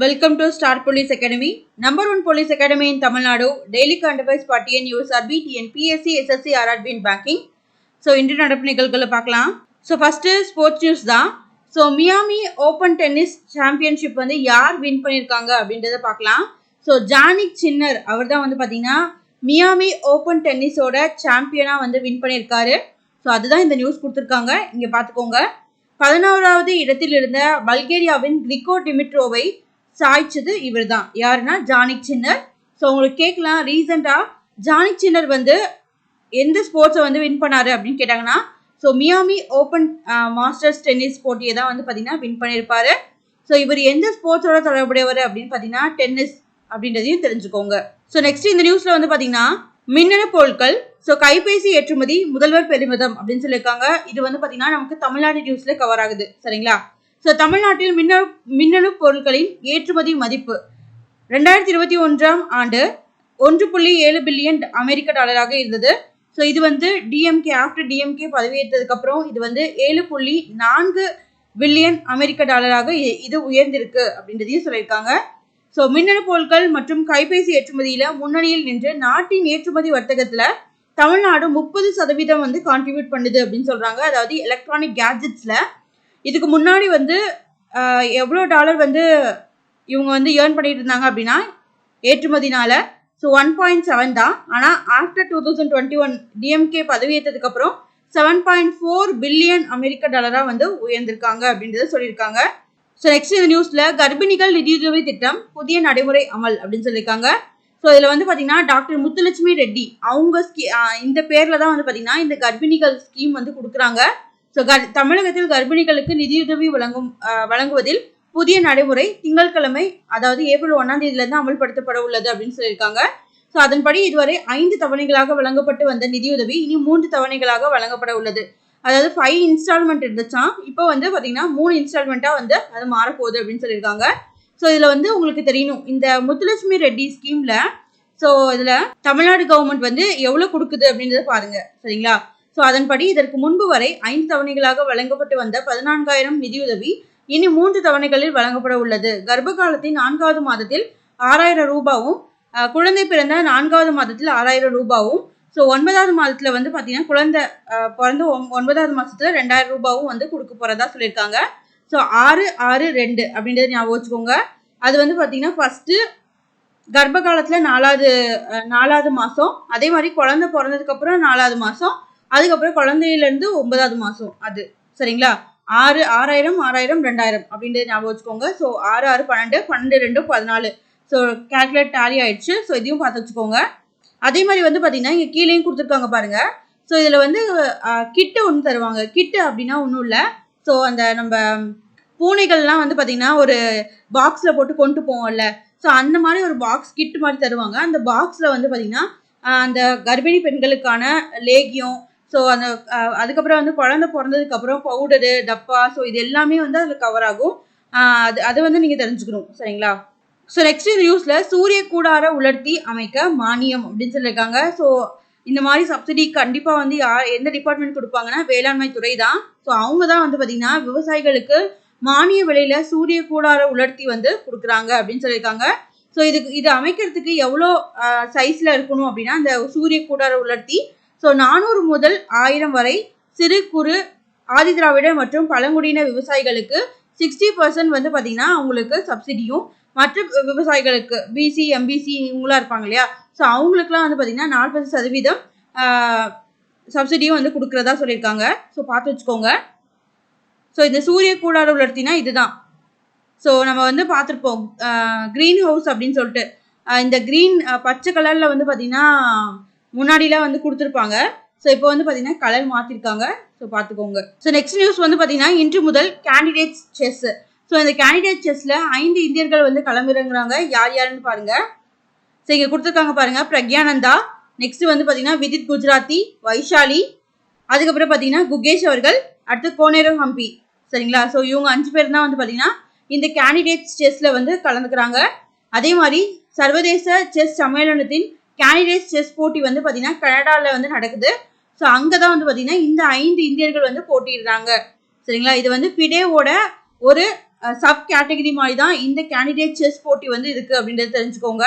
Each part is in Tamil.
Welcome to Star Police Academy, number one police academy in Tamil Nadu, daily current affairs for TNUs, RB, TNPSC, SSC, RRB in banking. So, இன்று நடப்பு நிகழ்வுகளை பார்க்கலாம். So, first sports news தான். So, Miami open tennis championship வந்து யார் வின் பண்ணியிருக்காங்க அப்படின்றத பார்க்கலாம். ஸோ ஜானிக் சின்னர் அவர் தான் வந்து பார்த்தீங்கன்னா மியாமி ஓப்பன் டென்னிஸோட சாம்பியனாக வந்து வின் பண்ணியிருக்காரு. ஸோ அதுதான் இந்த நியூஸ் கொடுத்துருக்காங்க, இங்கே பார்த்துக்கோங்க. 11வது இடத்தில் இருந்த பல்கேரியாவின் கிரிகோ டிமிட்ரோவை சாய்ச்சது இவர் தான். யாருன்னா ஜானிக் சின்னர். ஸோ உங்களுக்கு கேட்கலாம், ரீசெண்டாக ஜானிக் சின்னர் வந்து எந்த ஸ்போர்ட்ஸை வந்து வின் பண்ணாரு அப்படின்னு கேட்டாங்கன்னா, so Miami open masters tennis போட்டியை தான் வந்து பார்த்தீங்கன்னா வின் பண்ணியிருப்பாரு. ஸோ இவர் எந்த ஸ்போர்ட்ஸோட தொடர்புடையவர் அப்படின்னு பார்த்தீங்கன்னா டென்னிஸ் அப்படின்றதையும் தெரிஞ்சுக்கோங்க. ஸோ நெக்ஸ்ட் இந்த நியூஸ்ல வந்து பார்த்தீங்கன்னா மின்னணு பொருட்கள், ஸோ கைபேசி ஏற்றுமதி முதல்வர் பெருமிதம் அப்படின்னு சொல்லியிருக்காங்க. இது வந்து பார்த்தீங்கன்னா நமக்கு தமிழ்நாடு நியூஸ்ல கவர் ஆகுது, சரிங்களா? ஸோ தமிழ்நாட்டில் மின்னணு பொருட்களின் ஏற்றுமதி மதிப்பு 2021ஆம் ஆண்டு 1.7 பில்லியன் அமெரிக்க டாலராக இருந்தது. ஸோ இது வந்து ஆஃப்டர் டிஎம்கே பதவியேற்றதுக்கு அப்புறம் இது வந்து 7.4 பில்லியன் அமெரிக்க டாலராக இது உயர்ந்திருக்கு அப்படின்றதையும் சொல்லியிருக்காங்க. ஸோ மின்னணு பொருட்கள் மற்றும் கைபேசி ஏற்றுமதியில முன்னணியில் நின்று நாட்டின் ஏற்றுமதி வர்த்தகத்துல தமிழ்நாடு 30% வந்து கான்ட்ரிபியூட் பண்ணுது அப்படின்னு சொல்றாங்க. அதாவது எலக்ட்ரானிக் கேட்ஜெட்ஸ்ல இதுக்கு முன்னாடி வந்து எவ்வளோ டாலர் வந்து இவங்க வந்து ஏர்ன் பண்ணிட்டு இருந்தாங்க அப்படின்னா ஏற்றுமதினால ஸோ 1.7 தான். ஆனால் ஆஃப்டர் 2021 டிஎம்கே பதவியேற்றதுக்கு அப்புறம் 7.4 பில்லியன் அமெரிக்க டாலராக வந்து உயர்ந்திருக்காங்க அப்படின்றத சொல்லியிருக்காங்க. ஸோ நெக்ஸ்ட் இந்த நியூஸ்ல கர்ப்பிணிகள் நிதியுதவி திட்டம் புதிய நடைமுறை அமல் அப்படின்னு சொல்லியிருக்காங்க. ஸோ இதில் வந்து பார்த்தீங்கன்னா டாக்டர் முத்துலட்சுமி ரெட்டி அவங்க இந்த பேரில் தான் வந்து பார்த்தீங்கன்னா இந்த கர்ப்பிணிகள் ஸ்கீம் வந்து கொடுக்குறாங்க. ஸோ தமிழகத்தில் கர்ப்பிணிகளுக்கு நிதியுதவி வழங்குவதில் புதிய நடைமுறை திங்கட்கிழமை, அதாவது ஏப்ரல் 1ஆம் தேதியிலிருந்து அமல்படுத்தப்பட உள்ளது அப்படின்னு சொல்லியிருக்காங்க. ஸோ அதன்படி இதுவரை 5 தவணைகளாக வழங்கப்பட்டு வந்த நிதியுதவி இனி 3 தவணைகளாக வழங்கப்பட உள்ளது. அதாவது 5 இன்ஸ்டால்மெண்ட் இருந்துச்சான், இப்போ வந்து பார்த்தீங்கன்னா 3 இன்ஸ்டால்மெண்ட்டாக வந்து அது மாறப்போகுது அப்படின்னு சொல்லியிருக்காங்க. ஸோ இதில் வந்து உங்களுக்கு தெரியணும், இந்த முத்துலட்சுமி ரெட்டி ஸ்கீமில் ஸோ இதில் தமிழ்நாடு கவர்மெண்ட் வந்து எவ்வளோ கொடுக்குது அப்படின்றத பாருங்க, சரிங்களா? ஸோ அதன்படி இதற்கு முன்பு வரை 5 தவணைகளாக வழங்கப்பட்டு வந்த 14,000 நிதியுதவி இனி 3 தவணைகளில் வழங்கப்பட உள்ளது. கர்ப்ப காலத்தின் 4வது மாதத்தில் 6,000 ரூபாவும், குழந்தை பிறந்த 4வது மாதத்தில் 6,000 ரூபாவும், ஸோ 9வது மாதத்தில் வந்து பார்த்தீங்கன்னா குழந்தை பிறந்து 9வது மாதத்தில் 2,000 ரூபாவும் வந்து கொடுக்க போகிறதா சொல்லியிருக்காங்க. ஸோ 6-6-2 அப்படின்றத ஞாபகம் வச்சுக்கோங்க. அது வந்து பார்த்தீங்கன்னா ஃபஸ்ட்டு கர்ப்ப காலத்தில் 4வது மாதம், அதே மாதிரி குழந்தை பிறந்ததுக்கப்புறம் 4வது மாதம், அதுக்கப்புறம் குழந்தையிலேருந்து 9வது மாதம், அது சரிங்களா? 6,000 2,000 அப்படின்றத ஞாபகம் வச்சுக்கோங்க. ஸோ 6-6-12 12-2 14. ஸோ கேல்குலேட் டேலி ஆயிடுச்சு. ஸோ இதையும் பார்த்து வச்சுக்கோங்க. அதே மாதிரி வந்து பார்த்தீங்கன்னா இங்கே கீழேயும் கொடுத்துருக்காங்க பாருங்க. ஸோ இதில் வந்து கிட்டு ஒன்று தருவாங்க. கிட்டு அப்படின்னா ஒன்றும் இல்லை, ஸோ அந்த நம்ம பூனைகள்லாம் வந்து பார்த்தீங்கன்னா ஒரு பாக்ஸில் போட்டு கொண்டு போவோம்ல, ஸோ அந்த மாதிரி ஒரு பாக்ஸ் கிட்டு மாதிரி தருவாங்க. அந்த பாக்ஸில் வந்து பார்த்தீங்கன்னா அந்த கர்ப்பிணி பெண்களுக்கான லேகியம், ஸோ அந்த அதுக்கப்புறம் வந்து குழந்தை பிறந்ததுக்கப்புறம் பவுடரு, டப்பா, ஸோ இது எல்லாமே வந்து அதில் கவர் ஆகும். அது வந்து நீங்கள் தெரிஞ்சுக்கணும், சரிங்களா? ஸோ நெக்ஸ்ட் இந்த நியூஸில் சூரிய கூடார உலர்த்தி அமைக்க மானியம் அப்படின்னு சொல்லியிருக்காங்க. ஸோ இந்த மாதிரி சப்சிடி கண்டிப்பாக வந்து எந்த டிபார்ட்மெண்ட் கொடுப்பாங்கன்னா வேளாண்மை துறை தான். ஸோ அவங்க தான் வந்து பார்த்தீங்கன்னா விவசாயிகளுக்கு மானிய விலையில சூரிய கூடார உலர்த்தி வந்து கொடுக்குறாங்க அப்படின்னு சொல்லியிருக்காங்க. ஸோ இது அமைக்கிறதுக்கு எவ்வளோ சைஸில் இருக்கணும் அப்படின்னா இந்த சூரிய கூடார உலர்த்தி ஸோ 400 முதல் 1000 வரை சிறு குறு ஆதிதிராவிடர் மற்றும் பழங்குடியின விவசாயிகளுக்கு 60% வந்து பார்த்தீங்கன்னா அவங்களுக்கு சப்சிடியும், மற்ற விவசாயிகளுக்கு பிசி எம்பிசி இவங்களாம் இருப்பாங்க இல்லையா, ஸோ அவங்களுக்குலாம் வந்து பார்த்தீங்கன்னா 40% சப்சிடியும் வந்து கொடுக்குறதா சொல்லியிருக்காங்க. ஸோ பார்த்து வச்சுக்கோங்க. ஸோ இந்த சூரிய கூடார உலர்த்தினா இதுதான். ஸோ நம்ம வந்து பார்த்துருப்போம் க்ரீன் ஹவுஸ் அப்படின்னு சொல்லிட்டு, இந்த க்ரீன் பச்சை கலரில் வந்து பார்த்தீங்கன்னா முன்னாடிலாம் வந்து கொடுத்துருப்பாங்க. ஸோ இப்போ வந்து பார்த்தீங்கன்னா கலர் மாற்றிருக்காங்க. ஸோ பார்த்துக்கோங்க. ஸோ நெக்ஸ்ட் நியூஸ் வந்து பார்த்தீங்கன்னா இன்று முதல் கேண்டிடேட்ஸ் செஸ். ஸோ இந்த கேண்டிடேட் செஸ்ல 5 இந்தியர்கள் வந்து களமிறங்குறாங்க. யார் யாருன்னு பாருங்க. ஸோ இங்கே கொடுத்துருக்காங்க பாருங்க. பிரக்யானந்தா, நெக்ஸ்ட் வந்து பார்த்தீங்கன்னா விதித் குஜராத்தி, வைஷாலி, அதுக்கப்புறம் பார்த்தீங்கன்னா குகேஷ் அவர்கள், அடுத்து கோனேரோ ஹம்பி, சரிங்களா? ஸோ இவங்க 5 பேர் தான் வந்து பார்த்தீங்கன்னா இந்த கேண்டிடேட்ஸ் செஸ்ல வந்து கலந்துக்கிறாங்க. அதே மாதிரி சர்வதேச செஸ் சம்மேளனத்தின் கேண்டிடேட்ஸ் செஸ் போட்டி வந்து பார்த்தீங்கன்னா கனடாவில் வந்து நடக்குது. ஸோ அங்கே தான் வந்து பார்த்தீங்கன்னா இந்த 5 இந்தியர்கள் வந்து போட்டிடுறாங்க, சரிங்களா? இது வந்து ஃபிடேவோட ஒரு சப் கேட்டகரி மாதிரி தான் இந்த கேண்டிடேட் செஸ் போட்டி வந்து இருக்கு அப்படின்றது தெரிஞ்சுக்கோங்க.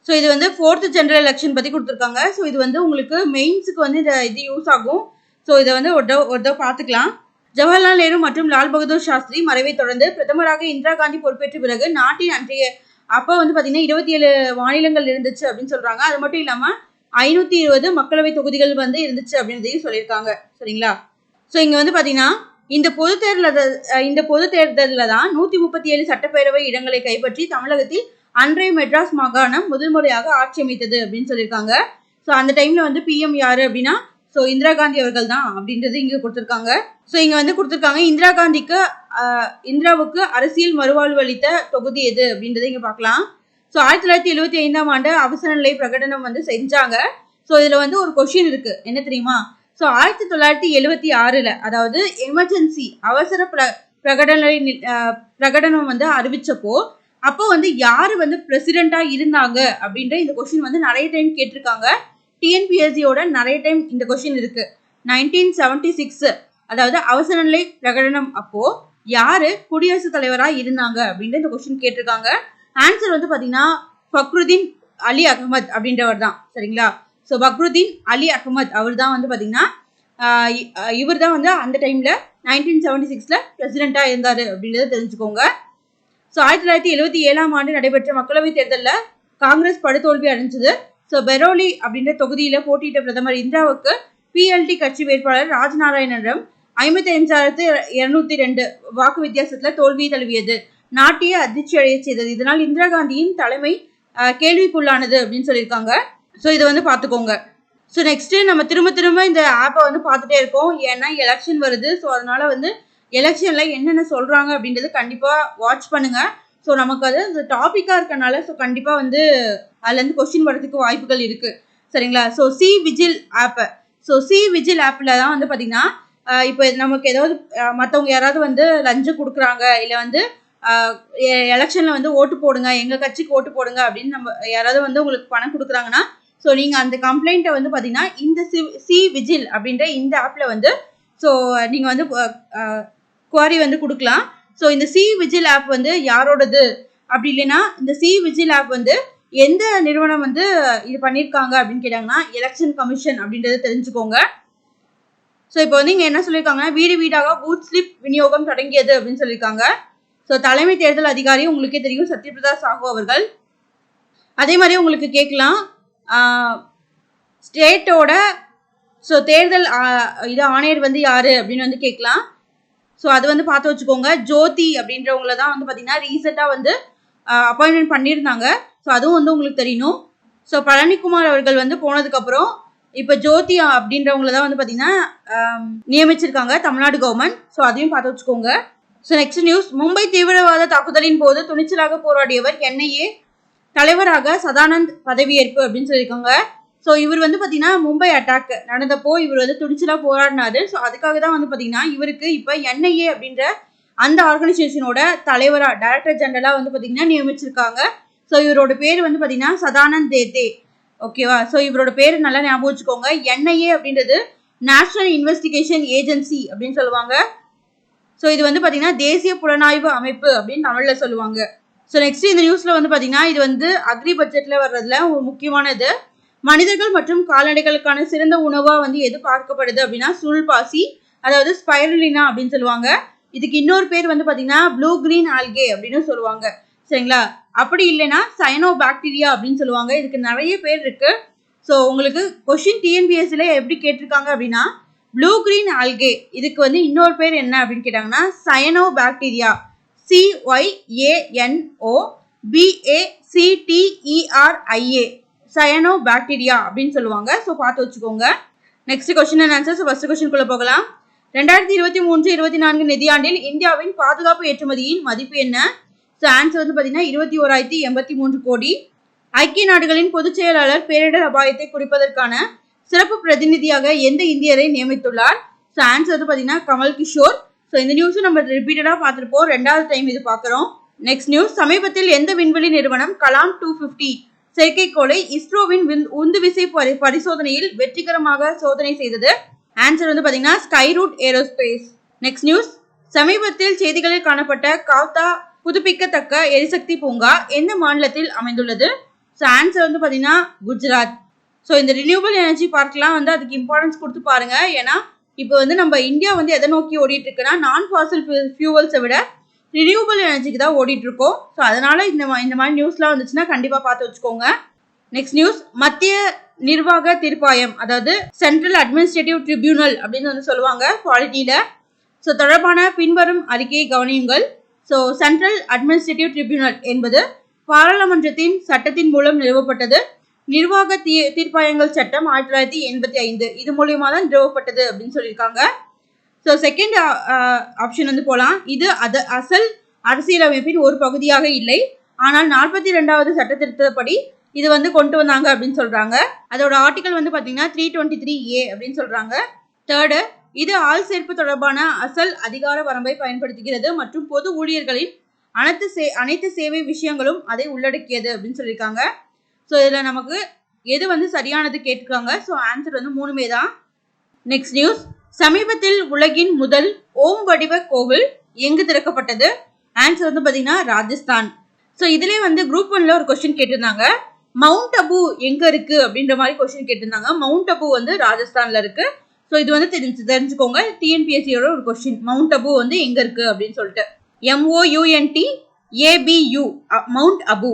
ஸோ இது வந்து 4th ஜெனரல் எலெக்ஷன் பற்றி கொடுத்துருக்காங்க. ஸோ இது வந்து உங்களுக்கு மெயின்ஸுக்கு வந்து இது யூஸ் ஆகும். ஸோ இதை வந்து ஒரு தடவை பார்த்துக்கலாம். ஜவஹர்லால் நேரு மற்றும் லால் பகதூர் சாஸ்திரி மறைவை தொடர்ந்து பிரதமராக இந்திரா காந்தி பொறுப்பேற்ற பிறகு நாட்டின் அன்றைய அப்போ வந்து பார்த்தீங்கன்னா 27 மாநிலங்கள் இருந்துச்சு அப்படின்னு சொல்றாங்க. அது மட்டும் இல்லாமல் 520 மக்களவை தொகுதிகள் வந்து இருந்துச்சு அப்படின்றதையும் சொல்லியிருக்காங்க. சரிங்களா? ஸோ இங்கே வந்து பார்த்தீங்கன்னா இந்த பொது தேர்தலில் தான் 137 சட்டப்பேரவை இடங்களை கைப்பற்றி தமிழகத்தில் அன்றைய மெட்ராஸ் மாகாணம் முதல் முறையாக ஆட்சி அமைத்தது அப்படின்னு சொல்லியிருக்காங்க. ஸோ அந்த டைம்ல வந்து பிஎம் யாரு அப்படின்னா ஸோ இந்திரா காந்தி அவர்கள் தான் அப்படின்றது இங்கே கொடுத்துருக்காங்க. ஸோ இங்கே வந்து கொடுத்துருக்காங்க இந்திராவுக்கு அரசியல் மறுவாழ்வு அளித்த தொகுதி எது அப்படின்றத இங்கே பார்க்கலாம். ஸோ 1975ஆம் ஆண்டு அவசர நிலை பிரகடனம் வந்து செஞ்சாங்க. ஸோ இதில் வந்து ஒரு கொஷின் இருக்கு, என்ன தெரியுமா? ஸோ 1976 அதாவது எமர்ஜென்சி அவசர பிரகடனம் வந்து அறிவிச்சப்போ அப்போ வந்து யாரு வந்து பிரசிடென்டா இருந்தாங்க அப்படின்ற இந்த கொஸ்டின் வந்து நிறைய டைம் கேட்டிருக்காங்க. டிஎன்பிஎஸ்சியோட நிறைய டைம் இந்த கொஸ்டின் இருக்கு. 1976 அதாவது அவசர நிலை பிரகடனம் அப்போ யாரு குடியரசுத் தலைவரா இருந்தாங்க அப்படின்ற இந்த கொஸ்டின் கேட்டிருக்காங்க. ஆன்சர் வந்து பாத்தீங்கன்னா ஃபக்ருதீன் அலி அகமது அப்படின்றவர் தான். சரிங்களா? ஸோ ஃபக்ருதீன் அலி அகமது அவர் தான் வந்து பாத்தீங்கன்னா இவர் தான் வந்து அந்த டைம்ல 1976ல பிரசிடென்டா இருந்தாரு அப்படின்றத தெரிஞ்சுக்கோங்க. ஸோ 1977ஆம் ஆண்டு நடைபெற்ற மக்களவைத் தேர்தலில் காங்கிரஸ் படுதோல்வி அடைஞ்சது. ஸோ பெரோலி அப்படின்ற தொகுதியில போட்டியிட்ட பிரதமர் இந்திராவுக்கு பிஎல்டி கட்சி வேட்பாளர் ராஜ்நாராயணனிடம் 55,202 வாக்கு வித்தியாசத்துல தோல்வியை தழுவியது. நாட்டையே அதிர்ச்சி அடைய செய்தது. இதனால் இந்திரா காந்தியின் தலைமை கேள்விக்குள்ளானது அப்படின்னு சொல்லியிருக்காங்க. ஸோ இதை வந்து பார்த்துக்கோங்க. ஸோ நெக்ஸ்ட் நம்ம திரும்ப இந்த ஆப்பை வந்து பார்த்துட்டே இருக்கோம். ஏன்னா எலெக்ஷன் வருது. ஸோ அதனால வந்து எலெக்ஷன்ல என்னென்ன சொல்றாங்க அப்படின்றது கண்டிப்பா வாட்ச் பண்ணுங்க. ஸோ நமக்கு அது இந்த டாபிக்கா இருக்கனால ஸோ கண்டிப்பா வந்து அதுல இருந்து கொஸ்டின் வரதுக்கு வாய்ப்புகள் இருக்கு. சரிங்களா? ஸோ சி விஜில் ஆப்ல தான் வந்து பாத்தீங்கன்னா இப்போ நமக்கு ஏதாவது மற்றவங்க யாராவது வந்து லஞ்சம் கொடுக்குறாங்க இல்லை வந்து எலெக்ஷன்ல வந்து ஓட்டு போடுங்க, எங்க கட்சிக்கு ஓட்டு போடுங்க அப்படின்னு நம்ம யாராவது வந்து உங்களுக்கு பணம் கொடுக்குறாங்கன்னா ஸோ நீங்க அந்த கம்ப்ளைண்ட்டை வந்து பாத்தீங்கன்னா இந்த சி விஜில் அப்படின்ற இந்த ஆப்ல வந்து ஸோ நீங்க வந்து குவாரி வந்து கொடுக்கலாம். ஸோ இந்த சி விஜில் ஆப் வந்து யாரோடது அப்படி இல்லைன்னா இந்த சி விஜில் ஆப் வந்து எந்த நிறுவனம் வந்து இது பண்ணியிருக்காங்க அப்படின்னு கேட்டாங்கன்னா எலெக்ஷன் கமிஷன் அப்படின்றத தெரிஞ்சுக்கோங்க. ஸோ இப்போ வந்து இங்கே என்ன சொல்லியிருக்காங்கன்னா வீடு வீடாக பூத் ஸ்லிப் விநியோகம் தொடங்கியது அப்படின்னு சொல்லியிருக்காங்க. ஸோ தலைமை தேர்தல் அதிகாரி உங்களுக்கே தெரியும் சத்யபிரதா சாஹூ அவர்கள். அதே மாதிரி உங்களுக்கு கேட்கலாம் ஸ்டேட்டோட ஸோ தேர்தல் இது ஆணையர் வந்து யாரு அப்படின்னு வந்து கேட்கலாம். ஸோ அது வந்து பார்த்து வச்சுக்கோங்க. ஜோதி அப்படின்றவங்கள தான் வந்து பார்த்தீங்கன்னா ரீசெண்டாக வந்து அப்பாயின்மெண்ட் பண்ணியிருந்தாங்க. ஸோ அதுவும் வந்து உங்களுக்கு தெரியணும். ஸோ பழனிக்குமார் அவர்கள் வந்து போனதுக்கப்புறம் இப்போ ஜோதி அப்படின்றவங்கள தான் வந்து பார்த்தீங்கன்னா நியமிச்சிருக்காங்க தமிழ்நாடு கவர்மெண்ட். ஸோ அதையும் பார்த்து வச்சுக்கோங்க. ஸோ நெக்ஸ்ட் நியூஸ், மும்பை தீவிரவாத தாக்குதலின் போது துணிச்சலாக போராடியவர் என்ஐஏ தலைவராக சதானந்த் பதவியேற்பு அப்படின்னு சொல்லியிருக்காங்க. ஸோ இவர் வந்து பார்த்தீங்கன்னா மும்பை அட்டாக் நடந்தப்போ இவர் வந்து துணிச்சலாக போராடினாரு. ஸோ அதுக்காக தான் வந்து பார்த்தீங்கன்னா இவருக்கு இப்போ என்ஐஏ அப்படின்ற அந்த ஆர்கனைசேஷனோட தலைவராக டைரக்டர் ஜெனரலாக வந்து பார்த்தீங்கன்னா நியமிச்சிருக்காங்க. ஸோ இவரோட பேர் வந்து பார்த்தீங்கன்னா சதானந்த் தேத்தே. ஓகேவா? ஸோ இவரோட பேர் நல்லா ஞாபகம் வச்சுக்கோங்க. என்ஐஏ அப்படின்றது நேஷனல் இன்வெஸ்டிகேஷன் ஏஜென்சி அப்படின்னு சொல்லுவாங்க. ஸோ இது வந்து பார்த்தீங்கன்னா தேசிய புலனாய்வு அமைப்பு அப்படின்னு தமிழில் சொல்லுவாங்க. ஸோ நெக்ஸ்ட் இந்த நியூஸ்ல வந்து பார்த்தீங்கன்னா இது வந்து அக்ரி பட்ஜெட்ல வர்றதுல ஒரு முக்கியமானது. மனிதர்கள் மற்றும் கால்நடைகளுக்கான சிறந்த உணவா வந்து எது பார்க்கப்படுது அப்படின்னா சுல்பாசி, அதாவது ஸ்பைருலினா அப்படின்னு சொல்லுவாங்க. இதுக்கு இன்னொரு பேர் வந்து பார்த்தீங்கன்னா ப்ளூ கிரீன் ஆல்கே அப்படின்னு சொல்லுவாங்க. சரிங்களா? அப்படி இல்லைன்னா சயனோபாக்டீரியா அப்படின்னு சொல்லுவாங்க. இதுக்கு நிறைய பேர் இருக்கு. ஸோ உங்களுக்கு கொஸ்டின் டிஎன்பிஎஸ்சில எப்படி கேட்டிருக்காங்க அப்படின்னா ப்ளூ கிரீன் ஆல்கே இதுக்கு வந்து இன்னொரு பேர் என்ன அப்படின்னு கேட்டாங்கன்னா சயனோபாக்டீரியா, CYANOBACTERIA சயனோபாக்டீரியா அப்படின்னு சொல்லுவாங்க. ஸோ பார்த்து வச்சுக்கோங்க. Next question and answer. First கொஸ்டின்குள்ள போகலாம். 2023-24 நிதியாண்டில் இந்தியாவின் பாதுகாப்பு ஏற்றுமதியின் மதிப்பு என்ன? ஸோ ஆன்சர் வந்து பார்த்தீங்கன்னா 21,083 கோடி. ஐக்கிய நாடுகளின் பொதுச் செயலாளர் பேரிடர் அபாயத்தை குறிப்பதற்கான சிறப்பு பிரதிநிதியாக எந்த இந்தியரை நியமித்துள்ளார்? ஸோ ஆன்சர் வந்து பார்த்தீங்கன்னா கமல் கிஷோர். ஸோ இந்த நியூஸும் நம்ம ரிப்பீட்டடாக பார்த்துருப்போம். 2வது டைம் இது பார்க்குறோம். நெக்ஸ்ட் நியூஸ், சமீபத்தில் எந்த விண்வெளி நிறுவனம் கலாம் 250 செயற்கைக்கோளை இஸ்ரோவின் உந்துவிசை பரிசோதனையில் வெற்றிகரமாக சோதனை செய்தது? ஆன்சர் வந்து பார்த்தீங்கன்னா ஸ்கைரூட் ஏரோஸ்பேஸ். நெக்ஸ்ட் நியூஸ், சமீபத்தில் செய்திகளில் காணப்பட்ட காத்தா புதுப்பிக்கத்தக்க எரிசக்தி பூங்கா எந்த மாநிலத்தில் அமைந்துள்ளது? ஸோ ஆன்சர் வந்து பார்த்தீங்கன்னா குஜராத். ஸோ இந்த ரினியூவபிள் எனர்ஜி பார்க்லாம் வந்து அதுக்கு இம்பார்ட்டன்ஸ் கொடுத்து பாருங்க. ஏன்னா இப்போ வந்து நம்ம இந்தியா வந்து எதை நோக்கி ஓடிட்டு இருக்குன்னா நான் ஃபாசில் ஃபியூவல்ஸை விட ரினியூவபிள் எனர்ஜிக்கு தான் ஓடிட்டு இருக்கோம். ஸோ அதனால இந்த மாதிரி நியூஸ்லாம் வந்துச்சுன்னா கண்டிப்பாக பார்த்து வச்சுக்கோங்க. நெக்ஸ்ட் நியூஸ், மத்திய நிர்வாக தீர்ப்பாயம், அதாவது சென்ட்ரல் அட்மினிஸ்ட்ரேட்டிவ் ட்ரிபியூனல் அப்படின்னு வந்து சொல்லுவாங்க பாலிட்டியில. ஸோ தொடர்பான பின்வரும் அறிக்கையை கவனியுங்கள். ஸோ சென்ட்ரல் அட்மினிஸ்ட்ரேட்டிவ் ட்ரிபியூனல் என்பது பாராளுமன்றத்தின் சட்டத்தின் மூலம் நிறுவப்பட்டது. நிர்வாக தீர்ப்பாயங்கள் சட்டம் 1985 இது மூலியமா தான் நிறுவப்பட்டது அப்படின்னு சொல்லியிருக்காங்க. ஸோ செகண்ட் ஆப்ஷன் வந்து போகலாம். இது அசல் அரசியலமைப்பின் ஒரு பகுதியாக இல்லை, ஆனால் 42வது சட்ட திருத்தப்படி இது வந்து கொண்டு வந்தாங்க அப்படின்னு சொல்றாங்க. அதோட ஆர்டிகல் வந்து பார்த்தீங்கன்னா 323A அப்படின்னு சொல்றாங்க. தேர்டு, இது ஆள் சேர்ப்பு தொடர்பான அசல் அதிகார வரம்பை பயன்படுத்துகிறது மற்றும் பொது ஊழியர்களின் அனைத்து சேவை விஷயங்களும் அதை உள்ளடக்கியது அப்படின்னு சொல்லியிருக்காங்க. ஸோ இதில் நமக்கு எது வந்து சரியானது கேட்டுருக்காங்க. ஸோ ஆன்சர் வந்து 3மே தான். நெக்ஸ்ட் நியூஸ், சமீபத்தில் உலகின் முதல் ஓம் வடிவ கோவில் எங்கு திறக்கப்பட்டது? ஆன்சர் வந்து பார்த்தீங்கன்னா ராஜஸ்தான். ஸோ இதிலே வந்து குரூப் 1ல ஒரு கொஸ்டின் கேட்டிருந்தாங்க. மவுண்ட் அபு எங்க இருக்கு அப்படின்ற மாதிரி கொஸ்டின் கேட்டிருந்தாங்க. மவுண்ட் அபு வந்து ராஜஸ்தான்ல இருக்கு. ஸோ இது வந்து தெரிஞ்சுக்கோங்க. டிஎன்பிஎஸ்சியோட ஒரு கொஸ்டின், மவுண்ட் அபு வந்து எங்க இருக்கு அப்படின்னு சொல்லிட்டு. MOUNTABU mount Abu.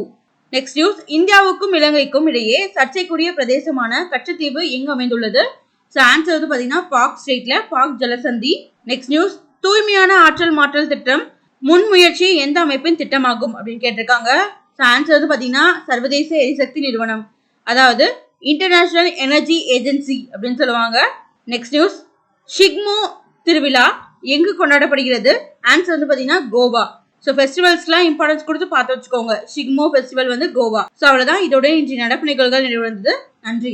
Next news, இந்தியாவுக்கும் இலங்கைக்கும் இடையே சர்ச்சைக்குரிய பிரதேசமான கச்சத்தீவு எங்கு அமைந்துள்ளது? ஸோ ஆன்சர் வந்து பார்த்தீங்கன்னா பாக் ஸ்டேட்ல, பாக் ஜலசந்தி. நெக்ஸ்ட் நியூஸ், தூய்மையான ஆற்றல் மாற்றல் திட்டம் முன்முயற்சி எந்த அமைப்பின் திட்டமாகும் அப்படின்னு கேட்டிருக்காங்க. ஸோ ஆன்சர் வந்து பார்த்தீங்கன்னா சர்வதேச எரிசக்தி நிறுவனம், அதாவது இன்டர்நேஷனல் எனர்ஜி ஏஜென்சி அப்படின்னு சொல்லுவாங்க. நெக்ஸ்ட் நியூஸ், ஷிக்மோ திருவிழா எங்கு கொண்டாடப்படுகிறது? ஆன்சர் வந்து பார்த்தீங்கன்னா கோவா. ஸோ ஃபெஸ்டிவல்ஸ்லாம் இம்பார்ட்டன்ஸ் கொடுத்து பார்த்து வச்சுக்கோங்க. ஷிக்மோ ஃபெஸ்டிவல் வந்து கோவா. ஸோ அவ்வளோதான், இதோட இன்றைய நடப்பு நிகழ்வுகள் நிறைவடைந்தது. நன்றி.